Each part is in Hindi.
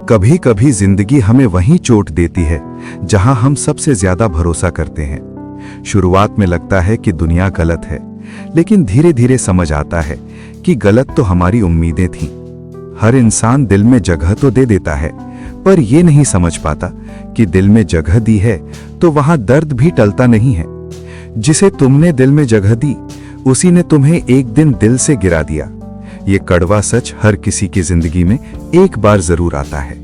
कभी कभी जिंदगी हमें वहीं चोट देती है जहां हम सबसे ज्यादा भरोसा करते हैं। शुरुआत में लगता है कि दुनिया गलत है, लेकिन धीरे धीरे समझ आता है कि गलत तो हमारी उम्मीदें थीं। हर इंसान दिल में जगह तो दे देता है, पर यह नहीं समझ पाता कि दिल में जगह दी है तो वहां दर्द भी टलता नहीं है। जिसे तुमने दिल में जगह दी, उसी ने तुम्हें एक दिन दिल से गिरा दिया। ये कड़वा सच हर किसी की जिंदगी में एक बार जरूर आता है।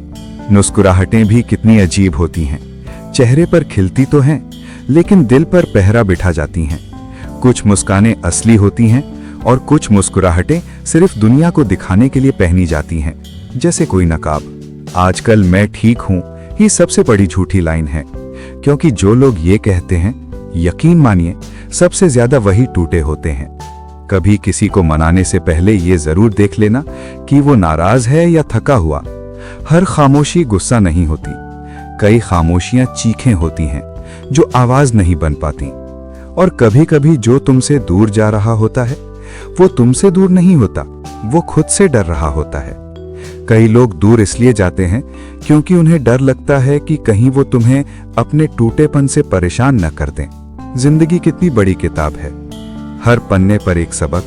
मुस्कुराहटें भी कितनी अजीब होती हैं। चेहरे पर खिलती तो हैं, लेकिन दिल पर पहरा बिठा जाती हैं। कुछ मुस्कानें असली होती हैं और कुछ मुस्कुराहटें सिर्फ दुनिया को दिखाने के लिए पहनी जाती हैं, जैसे कोई नकाब। आजकल मैं ठीक हूं ही सबसे बड़ी झूठी लाइन है, क्योंकि जो लोग ये कहते हैं, यकीन मानिए सबसे ज्यादा वही टूटे होते हैं। कभी किसी को मनाने से पहले ये जरूर देख लेना कि वो नाराज है या थका हुआ। हर खामोशी गुस्सा नहीं होती, कई खामोशियां चीखें होती हैं जो आवाज नहीं बन पाती। और कभी कभी जो तुमसे दूर जा रहा होता है, वो तुमसे दूर नहीं होता, वो खुद से डर रहा होता है। कई लोग दूर इसलिए जाते हैं क्योंकि उन्हें डर लगता है कि कहीं वो तुम्हें अपने टूटेपन से परेशान न कर दें। जिंदगी कितनी बड़ी किताब है, हर पन्ने पर एक सबक,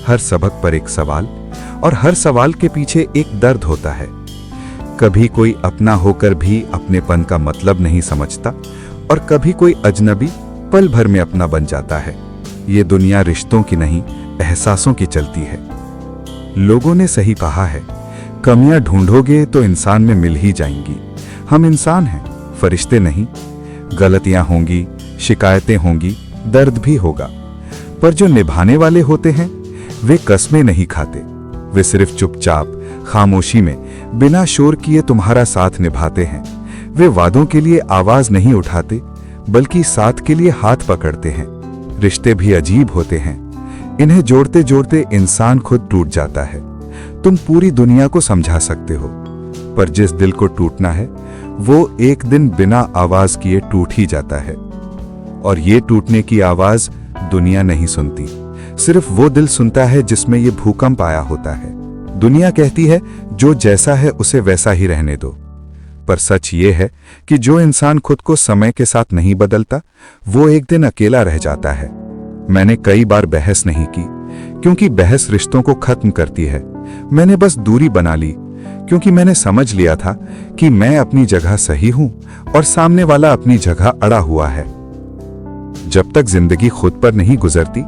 हर सबक पर एक सवाल, और हर सवाल के पीछे एक दर्द होता है। कभी कोई अपना होकर भी अपनेपन का मतलब नहीं समझता, और कभी कोई अजनबी पल भर में अपना बन जाता है। ये दुनिया रिश्तों की नहीं, एहसासों की चलती है। लोगों ने सही कहा है, कमियां ढूंढोगे तो इंसान में मिल ही जाएंगी। हम इंसान हैं, फरिश्ते नहीं। गलतियां होंगी, शिकायतें होंगी, दर्द भी होगा, पर जो निभाने वाले होते हैं वे कस्में नहीं खाते। वे सिर्फ चुपचाप खामोशी में बिना शोर किए तुम्हारा साथ निभाते हैं। वे वादों के लिए आवाज नहीं उठाते, बल्कि साथ के लिए हाथ पकड़ते हैं। रिश्ते भी अजीब होते हैं, इन्हें जोड़ते जोड़ते इंसान खुद टूट जाता है। तुम पूरी दुनिया को समझा सकते हो, पर जिस दिल को टूटना है वो एक दिन बिना आवाज किए टूट ही जाता है। और ये टूटने की आवाज दुनिया नहीं सुनती, सिर्फ वो दिल सुनता है जिसमें ये भूकंप आया होता है। दुनिया कहती है जो जैसा है उसे वैसा ही रहने दो, पर सच ये है कि जो इंसान खुद को समय के साथ नहीं बदलता, वो एक दिन अकेला रह जाता है। मैंने कई बार बहस नहीं की, क्योंकि बहस रिश्तों को खत्म करती है। मैंने बस दूरी बना ली, क्योंकि मैंने समझ लिया था कि मैं अपनी जगह सही हूं और सामने वाला अपनी जगह अड़ा हुआ है। जब तक जिंदगी खुद पर नहीं गुजरती,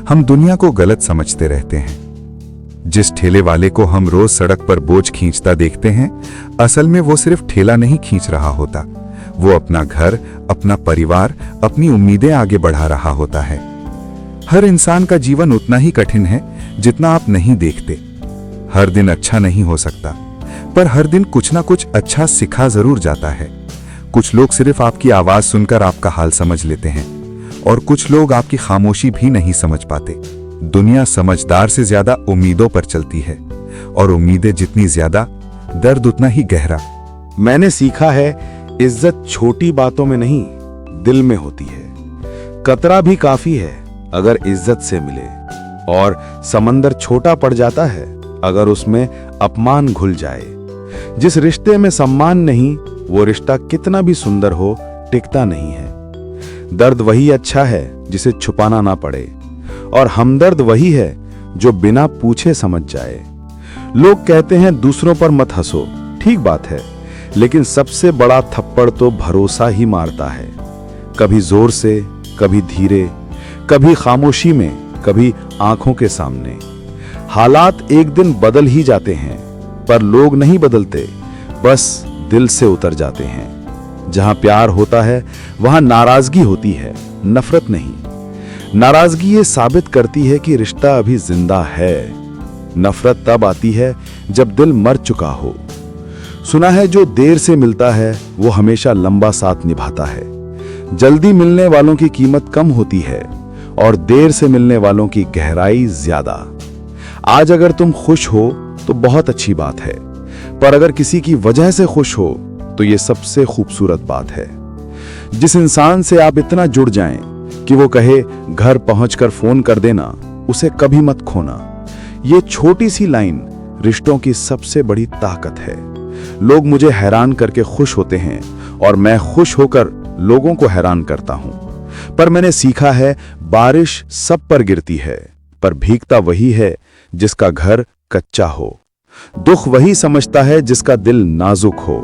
हम दुनिया को गलत समझते रहते हैं। जिस ठेले वाले को हम रोज सड़क पर बोझ खींचता देखते हैं, असल में वो सिर्फ ठेला नहीं खींच रहा होता, वो अपना घर, अपना परिवार, अपनी उम्मीदें आगे बढ़ा रहा होता है। हर इंसान का जीवन उतना ही कठिन है जितना आप नहीं देखते। हर दिन अच्छा नहीं हो सकता, पर हर दिन कुछ ना कुछ अच्छा सिखा जरूर जाता है। कुछ लोग सिर्फ आपकी आवाज सुनकर आपका हाल समझ लेते हैं, और कुछ लोग आपकी खामोशी भी नहीं समझ पाते। दुनिया समझदार से ज्यादा उम्मीदों पर चलती है, और उम्मीदें जितनी ज्यादा, दर्द उतना ही गहरा। मैंने सीखा है, इज्जत छोटी बातों में नहीं, दिल में होती है। कतरा भी काफी है अगर इज्जत से मिले, और समंदर छोटा पड़ जाता है अगर उसमें अपमान घुल जाए। जिस रिश्ते में सम्मान नहीं, वो रिश्ता कितना भी सुंदर हो, टिकता नहीं है। दर्द वही अच्छा है जिसे छुपाना ना पड़े, और हमदर्द वही है जो बिना पूछे समझ जाए। लोग कहते हैं दूसरों पर मत हंसो, ठीक बात है, लेकिन सबसे बड़ा थप्पड़ तो भरोसा ही मारता है। कभी जोर से, कभी धीरे, कभी खामोशी में, कभी आंखों के सामने। हालात एक दिन बदल ही जाते हैं, पर लोग नहीं बदलते, बस दिल से उतर जाते हैं। जहां प्यार होता है वहां नाराजगी होती है, नफरत नहीं। नाराजगी ये साबित करती है कि रिश्ता अभी जिंदा है। नफरत तब आती है जब दिल मर चुका हो। सुना है जो देर से मिलता है वो हमेशा लंबा साथ निभाता है। जल्दी मिलने वालों की कीमत कम होती है, और देर से मिलने वालों की गहराई ज्यादा। आज अगर तुम खुश हो तो बहुत अच्छी बात है, पर अगर किसी की वजह से खुश हो तो ये सबसे खूबसूरत बात है। जिस इंसान से आप इतना जुड़ जाएं कि वो कहे घर पहुंचकर फोन कर देना, उसे कभी मत खोना। ये छोटी सी लाइन रिश्तों की सबसे बड़ी ताकत है। लोग मुझे हैरान करके खुश होते हैं और मैं खुश होकर लोगों को हैरान करता हूं। पर मैंने सीखा है, बारिश सब पर गिरती है, पर भीगता वही है जिसका घर कच्चा हो। दुख वही समझता है जिसका दिल नाजुक हो।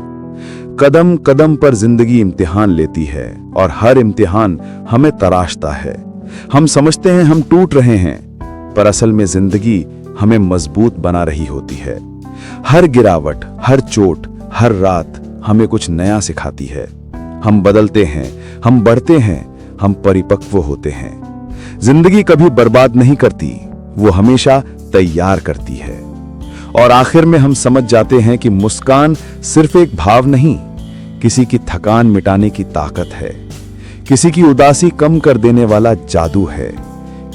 कदम कदम पर जिंदगी इम्तिहान लेती है और हर इम्तिहान हमें तराशता है। हम समझते हैं हम टूट रहे हैं, पर असल में जिंदगी हमें मजबूत बना रही होती है। हर गिरावट, हर चोट, हर रात हमें कुछ नया सिखाती है। हम बदलते हैं, हम बढ़ते हैं, हम परिपक्व होते हैं। जिंदगी कभी बर्बाद नहीं करती, वो हमेशा तैयार करती है। और आखिर में हम समझ जाते हैं कि मुस्कान सिर्फ एक भाव नहीं, किसी की थकान मिटाने की ताकत है, किसी की उदासी कम कर देने वाला जादू है,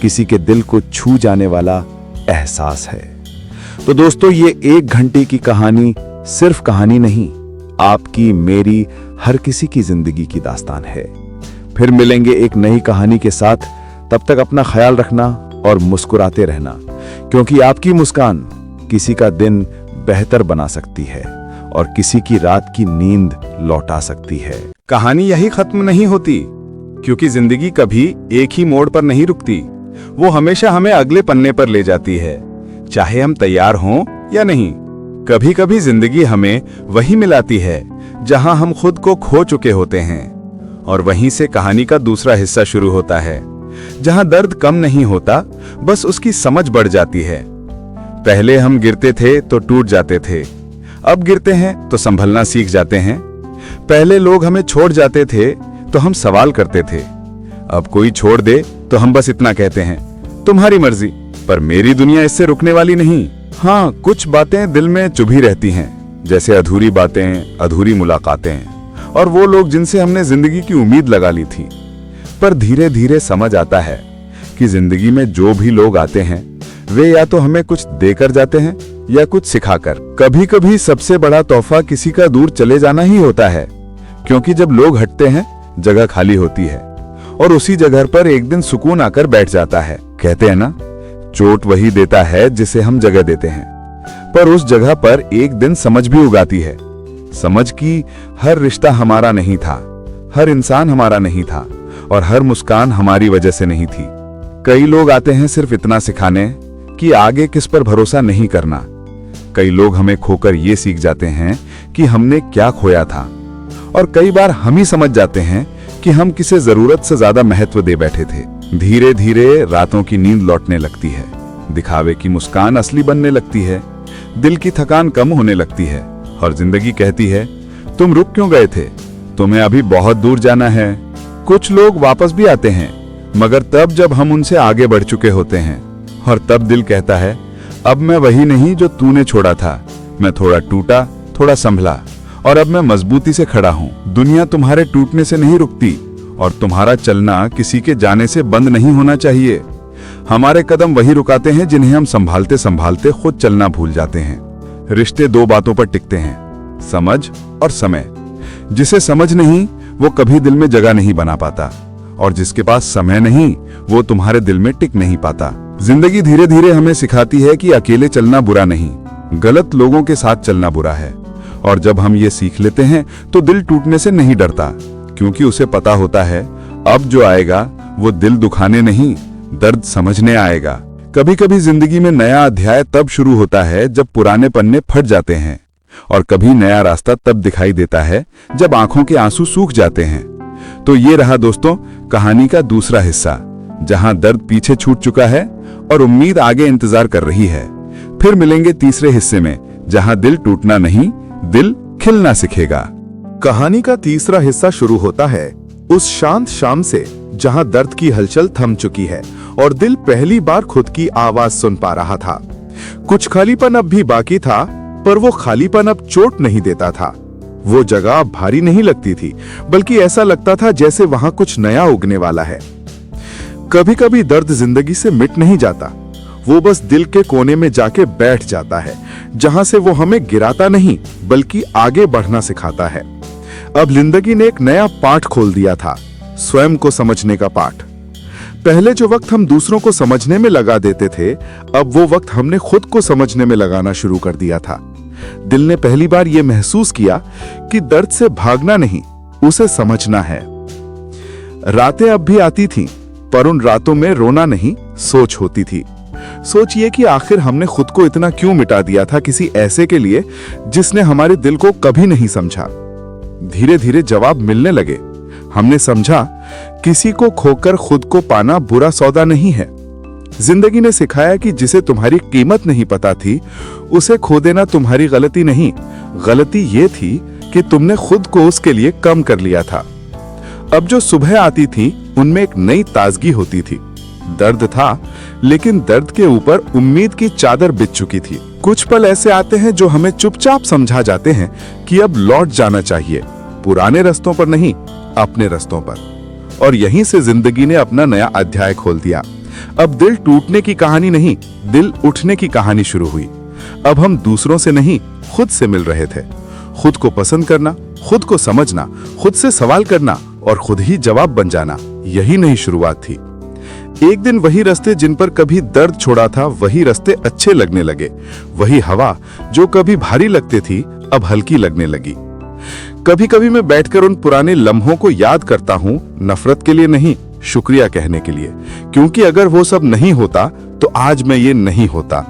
किसी के दिल को छू जाने वाला एहसास है। तो दोस्तों, ये 1 घंटे की कहानी सिर्फ कहानी नहीं, आपकी, मेरी, हर किसी की जिंदगी की दास्तान है। फिर मिलेंगे एक नई कहानी के साथ। तब तक अपना ख्याल रखना और मुस्कुराते रहना, क्योंकि आपकी मुस्कान किसी का दिन बेहतर बना सकती है और किसी की रात की नींद लौटा सकती है। कहानी यही खत्म नहीं होती, क्योंकि जिंदगी कभी एक ही मोड़ पर नहीं रुकती। वो हमेशा हमें अगले पन्ने पर ले जाती है, चाहे हम तैयार हों या नहीं। कभी कभी जिंदगी हमें वही मिलाती है जहां हम खुद को खो चुके होते हैं, और वहीं से कहानी का दूसरा हिस्सा शुरू होता है, जहां दर्द कम नहीं होता, बस उसकी समझ बढ़ जाती है। पहले हम गिरते थे तो टूट जाते थे, अब गिरते हैं तो संभलना सीख जाते हैं। पहले लोग हमें छोड़ जाते थे तो हम सवाल करते थे, अब कोई छोड़ दे तो हम बस इतना कहते हैं, तुम्हारी मर्जी। पर मेरी दुनिया इससे रुकने वाली नहीं। हाँ, कुछ बातें दिल में चुभी रहती हैं, जैसे अधूरी बातें, अधूरी मुलाकातें, और वो लोग जिनसे हमने जिंदगी की उम्मीद लगा ली थी। पर धीरे धीरे समझ आता है कि जिंदगी में जो भी लोग आते हैं, वे या तो हमें कुछ देकर जाते हैं या कुछ सिखाकर। कभी कभी सबसे बड़ा तोहफा किसी का दूर चले जाना ही होता है, क्योंकि जब लोग हटते हैं, जगह खाली होती है, और उसी जगह पर एक दिन सुकून आकर बैठ जाता है। कहते हैं ना, चोट वही देता है जिसे हम जगह देते हैं, पर उस जगह पर एक दिन समझ भी उगाती है। समझ कि हर रिश्ता हमारा नहीं था, हर इंसान हमारा नहीं था, और हर मुस्कान हमारी वजह से नहीं थी। कई लोग आते हैं सिर्फ इतना सिखाने कि आगे किस पर भरोसा नहीं करना। कई लोग हमें खोकर ये सीख जाते हैं कि हमने क्या खोया था, और कई बार हम ही समझ जाते हैं कि हम किसे जरूरत से ज्यादा महत्व दे बैठे थे। धीरे धीरे रातों की नींद लौटने लगती है, दिखावे की मुस्कान असली बनने लगती है, दिल की थकान कम होने लगती है, और जिंदगी कहती है, तुम रुक क्यों गए थे, तुम्हें अभी बहुत दूर जाना है। कुछ लोग वापस भी आते हैं, मगर तब जब हम उनसे आगे बढ़ चुके होते हैं, और तब दिल कहता है, अब मैं वही नहीं जो तूने छोड़ा था। मैं थोड़ा टूटा, थोड़ा संभला, और अब मैं मजबूती से खड़ा हूं। दुनिया तुम्हारे टूटने से नहीं रुकती, और तुम्हारा चलना किसी के जाने से बंद नहीं होना चाहिए। हमारे कदम वही रुकाते हैं जिन्हें हम संभालते संभालते खुद चलना भूल जाते हैं। रिश्ते 2 बातों पर टिकते हैं, समझ और समय। जिसे समझ नहीं, वो कभी दिल में जगह नहीं बना पाता, और जिसके पास समय नहीं, वो तुम्हारे दिल में टिक नहीं पाता। जिंदगी धीरे धीरे हमें सिखाती है कि अकेले चलना बुरा नहीं, गलत लोगों के साथ चलना बुरा है। और जब हम ये सीख लेते हैं तो दिल टूटने से नहीं डरता, क्योंकि उसे पता होता है अब जो आएगा वो दिल दुखाने नहीं, दर्द समझने आएगा। कभी कभी जिंदगी में नया अध्याय तब शुरू होता है जब पुराने पन्ने फट जाते हैं, और कभी नया रास्ता तब दिखाई देता है जब आंखों के आंसू सूख जाते हैं। तो ये रहा दोस्तों कहानी का दूसरा हिस्सा, जहां दर्द पीछे छूट चुका है और उम्मीद आगे इंतजार कर रही है। फिर मिलेंगे तीसरे हिस्से में, जहां दिल टूटना नहीं, दिल खिलना सीखेगा। कहानी का तीसरा हिस्सा शुरू होता है उस शांत शाम से, जहां दर्द की हलचल थम चुकी है और दिल पहली बार खुद की आवाज सुन पा रहा था। कुछ खालीपन अब भी बाकी था, पर वो खालीपन अब चोट नहीं देता था। वो जगह भारी नहीं लगती थी, बल्कि ऐसा लगता था जैसे वहां कुछ नया उगने वाला है। कभी कभी दर्द जिंदगी से मिट नहीं जाता, वो बस दिल के कोने में जाके बैठ जाता है, जहां से वो हमें गिराता नहीं बल्कि आगे बढ़ना सिखाता है। अब जिंदगी ने एक नया पाठ खोल दिया था, स्वयं को समझने का पाठ। पहले जो वक्त हम दूसरों को समझने में लगा देते थे, अब वो वक्त हमने खुद को समझने में लगाना शुरू कर दिया था। दिल ने पहली बार यह महसूस किया कि दर्द से भागना नहीं, उसे समझना है। रातें अब भी आती थीं, पर उन रातों में रोना नहीं, सोच होती थी। सोच ये कि आखिर हमने खुद को इतना क्यों मिटा दिया था किसी ऐसे के लिए जिसने हमारे दिल को कभी नहीं समझा। धीरे धीरे जवाब मिलने लगे। हमने समझा किसी को खोकर खुद को पाना बुरा सौदा नहीं है। जिंदगी ने सिखाया कि जिसे तुम्हारी कीमत नहीं पता थी, उसे खो देना तुम्हारी गलती नहीं, गलती ये थी कि तुमने खुद को उसके लिए कम कर लिया था। अब जो सुबह आती थी उनमें एक नई ताजगी होती थी। दर्द था, लेकिन दर्द के ऊपर उम्मीद की चादर बिछ चुकी थी। कुछ पल ऐसे आते हैं जो हमें चुपचाप समझा जाते हैं कि अब लौट जाना चाहिए, पुराने रास्तों पर नहीं, अपने रास्तों पर। और यहीं से जिंदगी ने अपना नया अध्याय खोल दिया। अब दिल टूटने की कहानी नहीं, दिल उठने की कहानी शुरू हुई। अब हम दूसरों से नहीं, खुद से मिल रहे थे। खुद को पसंद करना, खुद को समझना, खुद से सवाल करना और खुद ही जवाब बन जाना, यही नई शुरुआत थी। एक दिन वही रास्ते जिन पर कभी दर्द छोड़ा था, वही रास्ते अच्छे लगने लगे। वही हवा जो कभी भारी लगती थी, अब हल्की लगने लगी। कभी कभी मैं बैठकर उन पुराने लम्हों को याद करता हूँ, नफरत के लिए नहीं, शुक्रिया कहने के लिए, क्योंकि अगर वो सब नहीं होता तो आज मैं ये नहीं होता।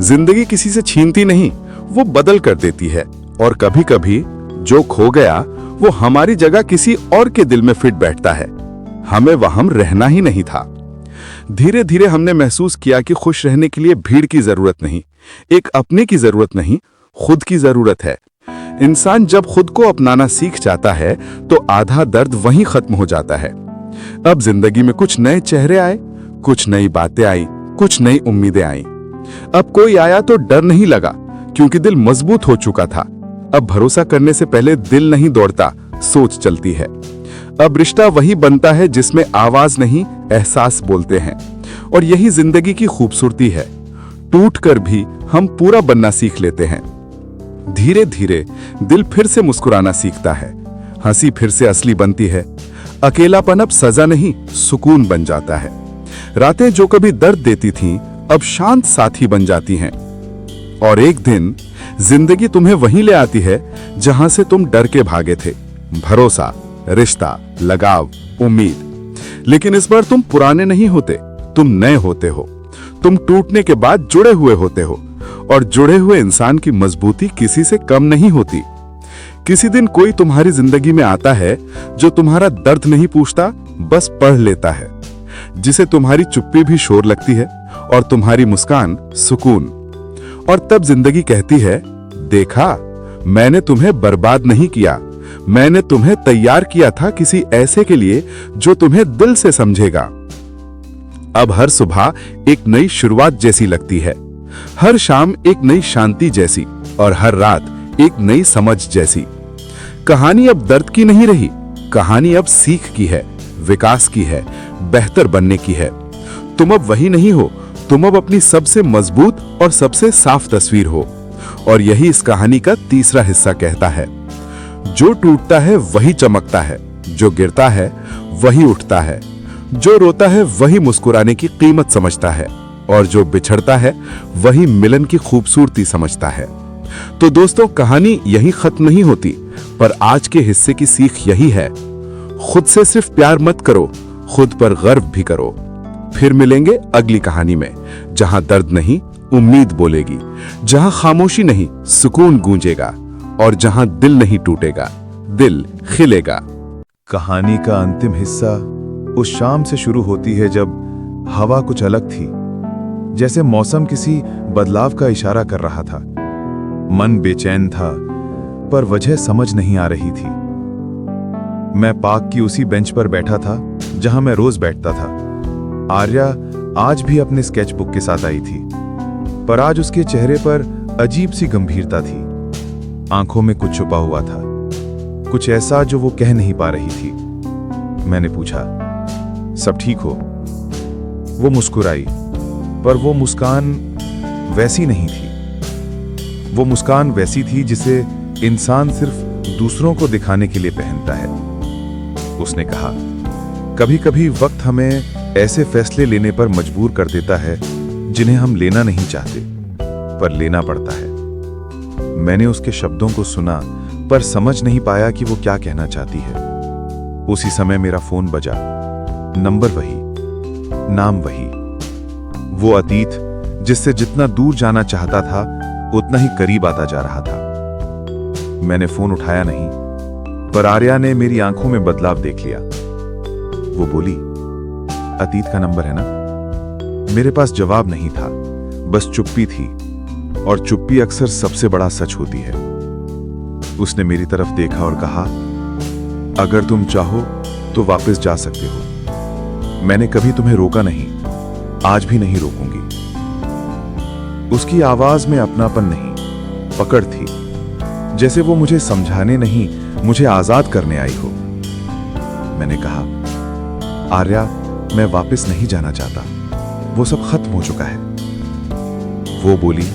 जिंदगी किसी से छीनती नहीं, वो बदल कर देती है। और कभी कभी जो खो गया वो हमारी जगह किसी और के दिल में फिट बैठता है। हमें वहां रहना ही नहीं था। धीरे धीरे हमने महसूस किया कि खुश रहने के लिए भीड़ की जरूरत नहीं, एक अपने की जरूरत नहीं, खुद की जरूरत है। इंसान जब खुद को अपनाना सीख जाता है तो आधा दर्द वहीं खत्म हो जाता है। अब जिंदगी में कुछ नए चेहरे आए, कुछ नई बातें आई, कुछ नई उम्मीदें आई। अब कोई आया तो डर नहीं लगा, क्योंकि दिल मजबूत हो चुका था। अब भरोसा करने से पहले दिल नहीं दौड़ता, सोच चलती है। अब रिश्ता वही बनता है जिसमें आवाज नहीं, एहसास बोलते हैं। और यही जिंदगी की खूबसूरती है। टूट कर भी हम पूरा बनना सीख लेते हैं। धीरे धीरे दिल फिर से मुस्कुराना सीखता है, हंसी फिर से असली बनती है। अकेलापन अब सजा नहीं, सुकून बन जाता है। रातें जो कभी दर्द देती थीं, अब शांत साथी बन जाती हैं। और एक दिन जिंदगी तुम्हें वहीं ले आती है जहां से तुम डर के भागे थे। भरोसा, रिश्ता, लगाव, उम्मीद। लेकिन इस बार तुम पुराने नहीं होते, तुम नए होते हो। तुम टूटने के बाद जुड़े हुए होते हो, और जुड़े हुए इंसान की मजबूती किसी से कम नहीं होती। किसी दिन कोई तुम्हारी जिंदगी में आता है जो तुम्हारा दर्द नहीं पूछता, बस पढ़ लेता है, जिसे तुम्हारी चुप्पी भी शोर लगती है और तुम्हारी मुस्कान सुकून। और तब जिंदगी कहती है, देखा, मैंने तुम्हें बर्बाद नहीं किया, मैंने तुम्हें तैयार किया था किसी ऐसे के लिए जो तुम्हें दिल से समझेगा। अब हर सुबह एक नई शुरुआत जैसी लगती है, हर शाम एक नई शांति जैसी, और हर रात एक नई समझ जैसी। कहानी अब दर्द की नहीं रही, कहानी अब सीख की है, विकास की है, बेहतर बनने की है। तुम अब वही नहीं हो, तुम अब अपनी सबसे मजबूत और सबसे साफ तस्वीर हो। और यही इस कहानी का तीसरा हिस्सा कहता है, जो टूटता है वही चमकता है, जो गिरता है वही उठता है, जो रोता है वही मुस्कुराने की कीमत समझता है, और जो बिछड़ता है वही मिलन की खूबसूरती समझता है। तो दोस्तों, कहानी यही खत्म नहीं होती, पर आज के हिस्से की सीख यही है, खुद से सिर्फ प्यार मत करो, खुद पर गर्व भी करो। फिर मिलेंगे अगली कहानी में, जहां दर्द नहीं, उम्मीद बोलेगी, जहां खामोशी नहीं, सुकून गूंजेगा, और जहां दिल नहीं टूटेगा, दिल खिलेगा। कहानी का अंतिम हिस्सा उस शाम से शुरू होती है जब हवा कुछ अलग थी, जैसे मौसम किसी बदलाव का इशारा कर रहा था। मन बेचैन था, पर वजह समझ नहीं आ रही थी। मैं पार्क की उसी बेंच पर बैठा था जहां मैं रोज बैठता था। आर्या आज भी अपने स्केच बुक के साथ आई थी, पर आज उसके चेहरे पर अजीब सी गंभीरता थी। आंखों में कुछ छुपा हुआ था, कुछ ऐसा जो वो कह नहीं पा रही थी। मैंने पूछा, सब ठीक हो? वो मुस्कुराई, पर वो मुस्कान वैसी नहीं थी। वो मुस्कान वैसी थी जिसे इंसान सिर्फ दूसरों को दिखाने के लिए पहनता है। उसने कहा, कभी कभी वक्त हमें ऐसे फैसले लेने पर मजबूर कर देता है जिन्हें हम लेना नहीं चाहते, पर लेना पड़ता है। मैंने उसके शब्दों को सुना, पर समझ नहीं पाया कि वो क्या कहना चाहती है। उसी समय मेरा फोन बजा। नंबर वही, नाम वही, वो अतीत जिससे जितना दूर जाना चाहता था उतना ही करीब आता जा रहा था। मैंने फोन उठाया नहीं, पर आर्या ने मेरी आंखों में बदलाव देख लिया। वो बोली, अतीत का नंबर है ना? मेरे पास जवाब नहीं था, बस चुप्पी थी, और चुप्पी अक्सर सबसे बड़ा सच होती है। उसने मेरी तरफ देखा और कहा, अगर तुम चाहो तो वापस जा सकते हो। मैंने कभी तुम्हें रोका नहीं, आज भी नहीं रोकूंगी। उसकी आवाज में अपनापन नहीं, पकड़ थी, जैसे वो मुझे समझाने नहीं, मुझे आजाद करने आई हो। मैंने कहा, आर्या, मैं वापस नहीं जाना चाहता, वो सब खत्म हो चुका है। वो बोली,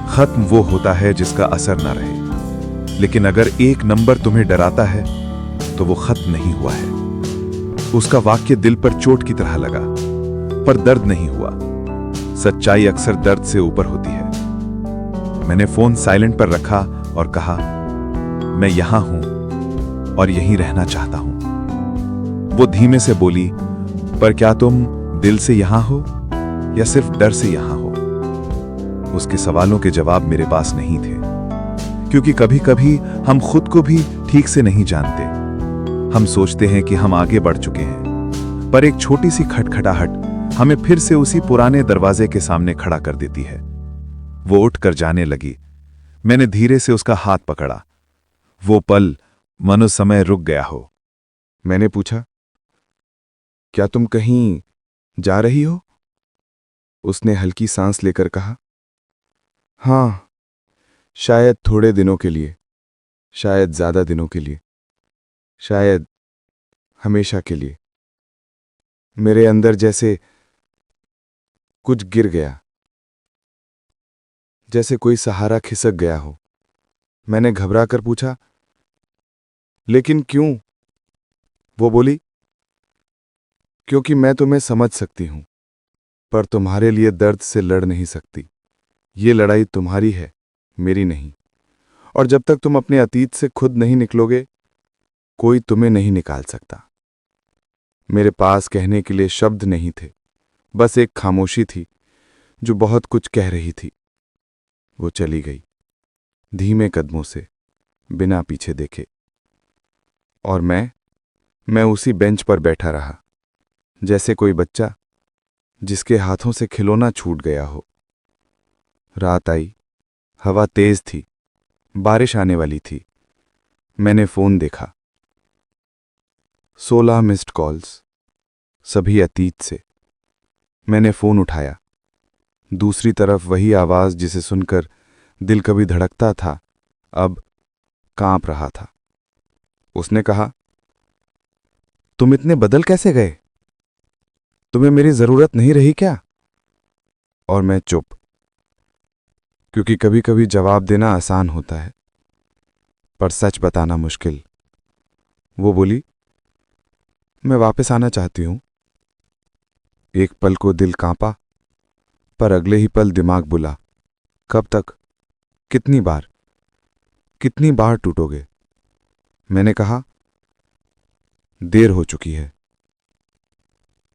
खत्म वो होता है जिसका असर ना रहे, लेकिन अगर एक नंबर तुम्हें डराता है तो वो खत्म नहीं हुआ है। उसका वाक्य दिल पर चोट की तरह लगा, पर दर्द नहीं हुआ। सच्चाई अक्सर दर्द से ऊपर होती है। मैंने फोन साइलेंट पर रखा और कहा, मैं यहां हूं और यहीं रहना चाहता हूं। वो धीमे से बोली, पर क्या तुम दिल से यहां हो या सिर्फ डर से यहां हो? उसके सवालों के जवाब मेरे पास नहीं थे, क्योंकि कभी कभी हम खुद को भी ठीक से नहीं जानते। हम सोचते हैं कि हम आगे बढ़ चुके हैं, पर एक छोटी सी खटखटाहट हमें फिर से उसी पुराने दरवाजे के सामने खड़ा कर देती है। वो उठकर जाने लगी। मैंने धीरे से उसका हाथ पकड़ा। वो पल मानो समय रुक गया हो। मैंने पूछा, क्या तुम कहीं जा रही हो? उसने हल्की सांस लेकर कहा, हां, शायद थोड़े दिनों के लिए, शायद ज्यादा दिनों के लिए, शायद हमेशा के लिए। मेरे अंदर जैसे कुछ गिर गया, जैसे कोई सहारा खिसक गया हो। मैंने घबरा कर पूछा, लेकिन क्यों? वो बोली, क्योंकि मैं तुम्हें समझ सकती हूं, पर तुम्हारे लिए दर्द से लड़ नहीं सकती। ये लड़ाई तुम्हारी है, मेरी नहीं। और जब तक तुम अपने अतीत से खुद नहीं निकलोगे, कोई तुम्हें नहीं निकाल सकता। मेरे पास कहने के लिए शब्द नहीं थे, बस एक खामोशी थी जो बहुत कुछ कह रही थी। वो चली गई, धीमे कदमों से, बिना पीछे देखे। और मैं उसी बेंच पर बैठा रहा, जैसे कोई बच्चा जिसके हाथों से खिलौना छूट गया हो। रात आई, हवा तेज थी, बारिश आने वाली थी। मैंने फोन देखा, 16 मिस्ड कॉल्स, सभी अतीत से। मैंने फोन उठाया। दूसरी तरफ वही आवाज जिसे सुनकर दिल कभी धड़कता था, अब कांप रहा था। उसने कहा, तुम इतने बदल कैसे गए? तुम्हें मेरी जरूरत नहीं रही क्या? और मैं चुप, क्योंकि कभी कभी जवाब देना आसान होता है, पर सच बताना मुश्किल। वो बोली, मैं वापस आना चाहती हूं। एक पल को दिल कांपा, पर अगले ही पल दिमाग बुला, कब तक? कितनी बार टूटोगे? मैंने कहा, देर हो चुकी है।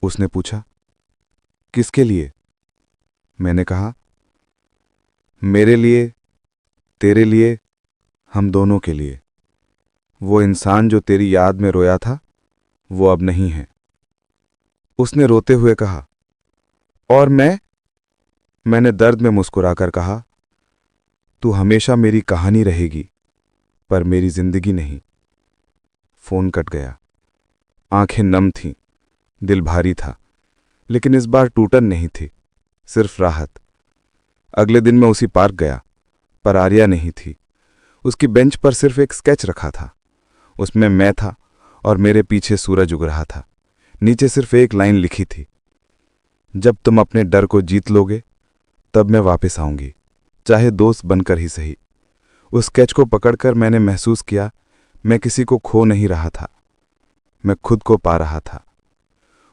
उसने पूछा, किसके लिए? मैंने कहा, मेरे लिए, तेरे लिए, हम दोनों के लिए। वो इंसान जो तेरी याद में रोया था, वो अब नहीं है। उसने रोते हुए कहा, और मैंने दर्द में मुस्कुराकर कहा, तू हमेशा मेरी कहानी रहेगी, पर मेरी जिंदगी नहीं। फोन कट गया। आंखें नम थीं, दिल भारी था, लेकिन इस बार टूटन नहीं थी, सिर्फ राहत। अगले दिन मैं उसी पार्क गया, पर आर्या नहीं थी। उसकी बेंच पर सिर्फ एक स्केच रखा था। उसमें मैं था और मेरे पीछे सूरज उग रहा था। नीचे सिर्फ एक लाइन लिखी थी, जब तुम अपने डर को जीत लोगे, तब मैं वापस आऊंगी, चाहे दोस्त बनकर ही सही। उस स्केच को पकड़कर मैंने महसूस किया, मैं किसी को खो नहीं रहा था, मैं खुद को पा रहा था।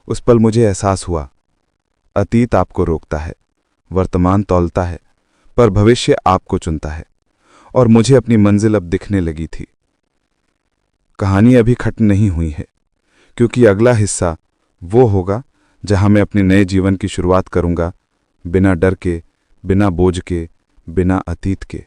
उस पल मुझे एहसास हुआ, अतीत आपको रोकता है, वर्तमान तौलता है, पर भविष्य आपको चुनता है। और मुझे अपनी मंजिल अब दिखने लगी थी। कहानी अभी खत्म नहीं हुई है, क्योंकि अगला हिस्सा वो होगा जहां मैं अपने नए जीवन की शुरुआत करूंगा, बिना डर के, बिना बोझ के, बिना अतीत के।